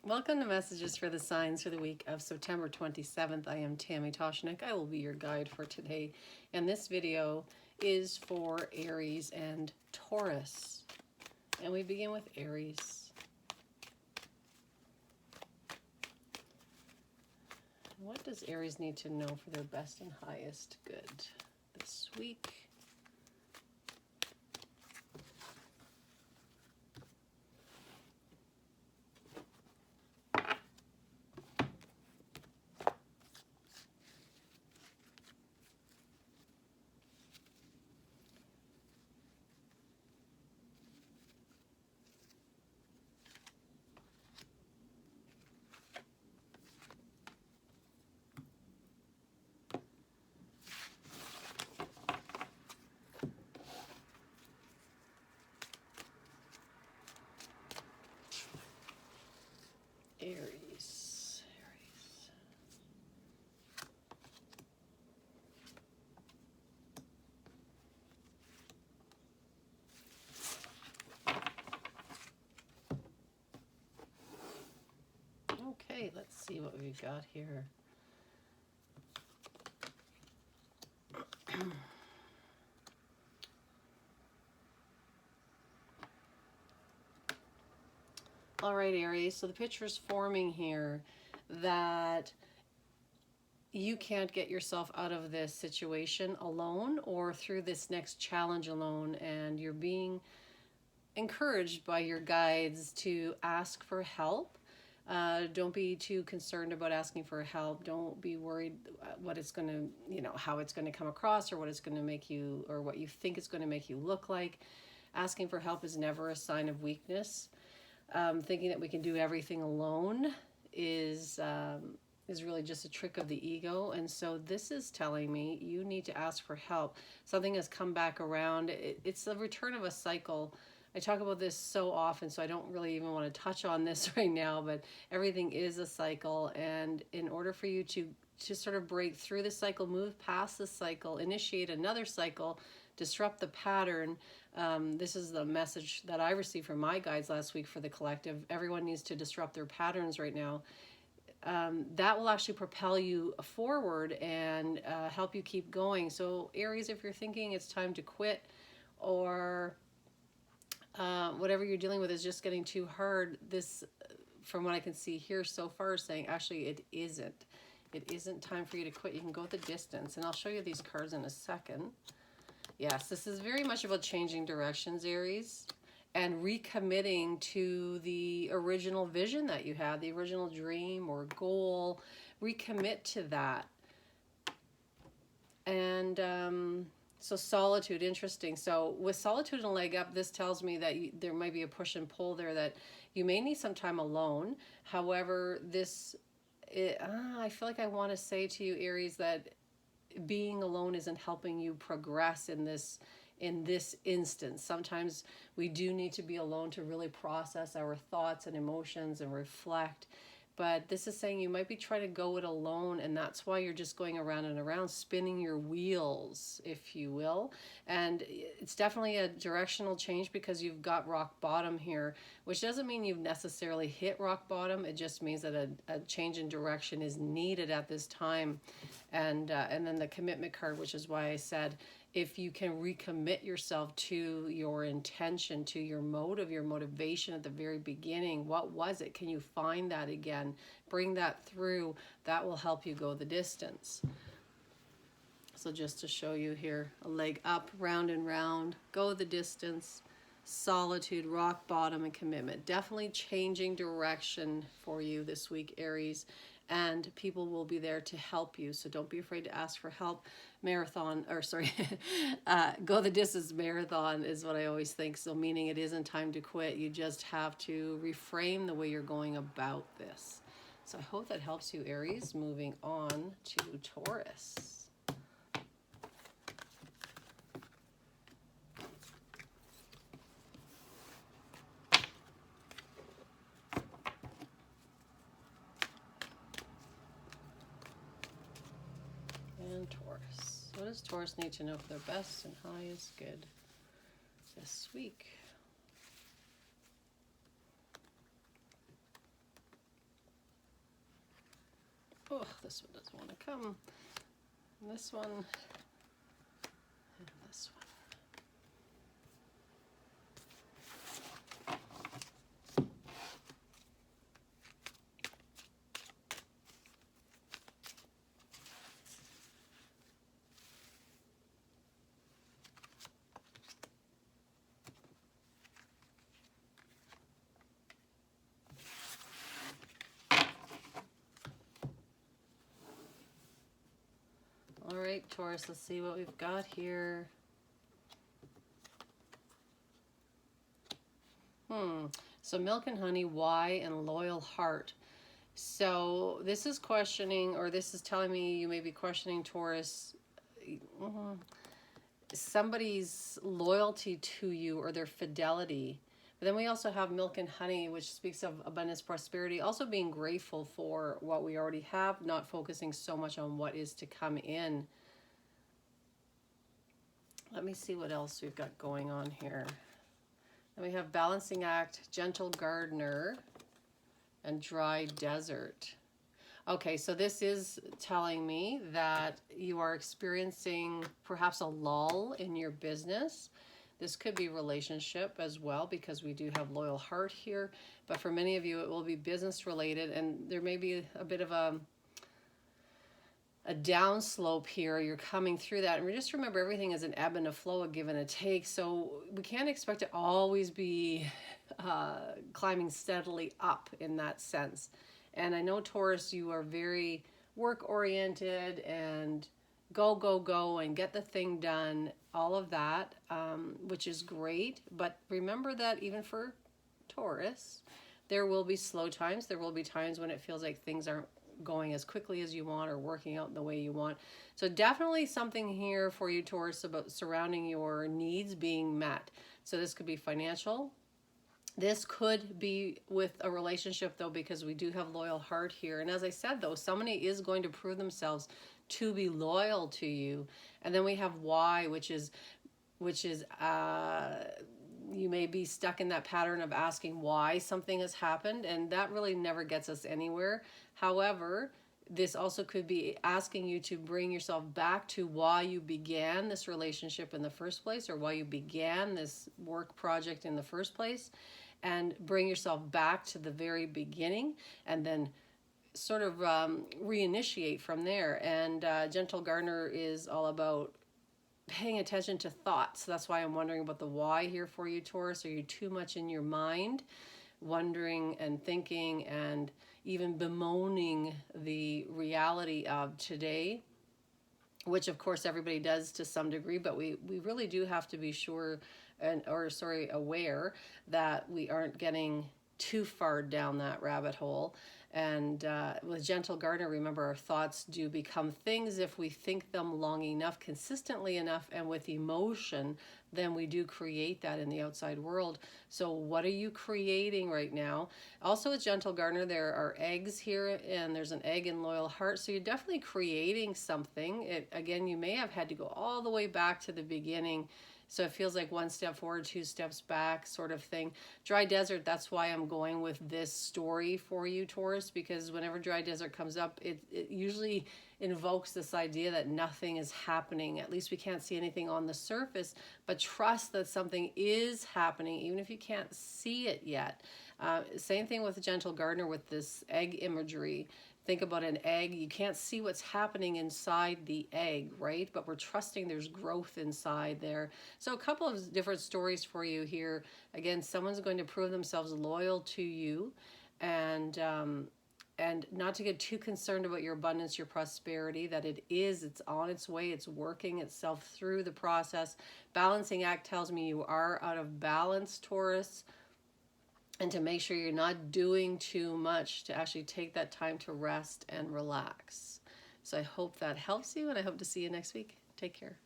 Welcome to Messages for the Signs for the week of September 27th. I am Tammy Toshnik. I will be your guide for today. And this video is for Aries and Taurus. And we begin with Aries. What does Aries need to know for their best and highest good this week? Aries. Okay, let's see what we've got here. All right, Aries, so the picture's forming here that you can't get yourself out of this situation alone or through this next challenge alone, and you're being encouraged by your guides to ask for help. Don't be too concerned about asking for help. Don't be worried what it's going to, how it's going to come across or what it's going to make you, or what you think it's going to make you look like. Asking for help is never a sign of weakness. Thinking that we can do everything alone is really just a trick of the ego. And so this is telling me you need to ask for help. Something has come back around. It's the return of a cycle. I talk about this so often, so I don't really even want to touch on this right now, but everything is a cycle. And in order for you to sort of break through the cycle, move past the cycle, initiate another cycle, disrupt the pattern, this is the message that I received from my guides last week for the collective. Everyone needs to disrupt their patterns right now. That will actually propel you forward and help you keep going. So Aries, if you're thinking it's time to quit, or whatever you're dealing with is just getting too hard, this, from what I can see here so far, is saying actually it isn't. It isn't time for you to quit. You can go the distance. And I'll show you these cards in a second. Yes, this is very much about changing directions, Aries, and recommitting to the original vision that you had, the original dream or goal. Recommit to that. And so solitude, interesting. So with solitude and a leg up, this tells me that there might be a push and pull there, that you may need some time alone. However, I feel like I want to say to you, Aries, that being alone isn't helping you progress in this instance. Sometimes we do need to be alone to really process our thoughts and emotions and reflect. But this is saying you might be trying to go it alone, and that's why you're just going around and around, spinning your wheels, if you will. And it's definitely a directional change because you've got rock bottom here, which doesn't mean you've necessarily hit rock bottom. It just means that a change in direction is needed at this time. And then the commitment card, which is why I said, if you can recommit yourself to your intention, to your motive, your motivation at the very beginning, what was it? Can you find that again? Bring that through. That will help you go the distance. So just to show you here, a leg up, round and round, go the distance, solitude, rock bottom, and commitment. Definitely changing direction for you this week, Aries. And people will be there to help you. So don't be afraid to ask for help. Go the distance marathon is what I always think. So meaning it isn't time to quit. You just have to reframe the way you're going about this. So I hope that helps you, Aries. Moving on to Taurus. And Taurus. What does Taurus need to know for their best and highest good this week? Oh, this one doesn't want to come. This one. And this one. All right, Taurus, let's see what we've got here. So milk and honey, why, and loyal heart. So this is questioning, or this is telling me you may be questioning, Taurus, somebody's loyalty to you or their fidelity. But then we also have milk and honey, which speaks of abundance, prosperity, also being grateful for what we already have, not focusing so much on what is to come in. Let me see what else we've got going on here. Then we have balancing act, gentle gardener, and dry desert. Okay, so this is telling me that you are experiencing perhaps a lull in your business. This could be relationship as well, because we do have loyal heart here. But for many of you, it will be business related, and there may be a bit of a downslope here. You're coming through that. And just remember, everything is an ebb and a flow, a give and a take. So we can't expect to always be climbing steadily up in that sense. And I know, Taurus, you are very work-oriented and go, go, go and get the thing done, all of that, which is great. But remember that even for Taurus, there will be slow times. There will be times when it feels like things aren't going as quickly as you want or working out the way you want. So definitely something here for you, Taurus, about surrounding your needs being met. So this could be financial. This could be with a relationship, though, because we do have loyal heart here. And as I said, though, somebody is going to prove themselves to be loyal to you. And then we have why, which is you may be stuck in that pattern of asking why something has happened, and that really never gets us anywhere. However, this also could be asking you to bring yourself back to why you began this relationship in the first place, or why you began this work project in the first place, and bring yourself back to the very beginning, and then sort of reinitiate from there. And Gentle Gardener is all about paying attention to thoughts. So that's why I'm wondering about the why here for you, Taurus. Are you too much in your mind, wondering and thinking and even bemoaning the reality of today, which of course everybody does to some degree, but we really do have to be sure aware that we aren't getting too far down that rabbit hole. And with Gentle Gardener, remember, our thoughts do become things if we think them long enough, consistently enough, and with emotion, then we do create that in the outside world. So what are you creating right now? Also with Gentle Gardener, there are eggs here, and there's an egg in loyal heart. So you're definitely creating something. Again, you may have had to go all the way back to the beginning. So it feels like one step forward, two steps back sort of thing. Dry desert, that's why I'm going with this story for you, Taurus, because whenever dry desert comes up, it usually invokes this idea that nothing is happening. At least we can't see anything on the surface, but trust that something is happening, even if you can't see it yet. Same thing with Gentle Gardener with this egg imagery. Think about an egg. You can't see what's happening inside the egg, right? But we're trusting there's growth inside there. So a couple of different stories for you here. Again, someone's going to prove themselves loyal to you, and not to get too concerned about your abundance, your prosperity, that it's on its way, it's working itself through the process. Balancing act tells me you are out of balance, Taurus, and to make sure you're not doing too much, to actually take that time to rest and relax. So I hope that helps you, and I hope to see you next week. Take care.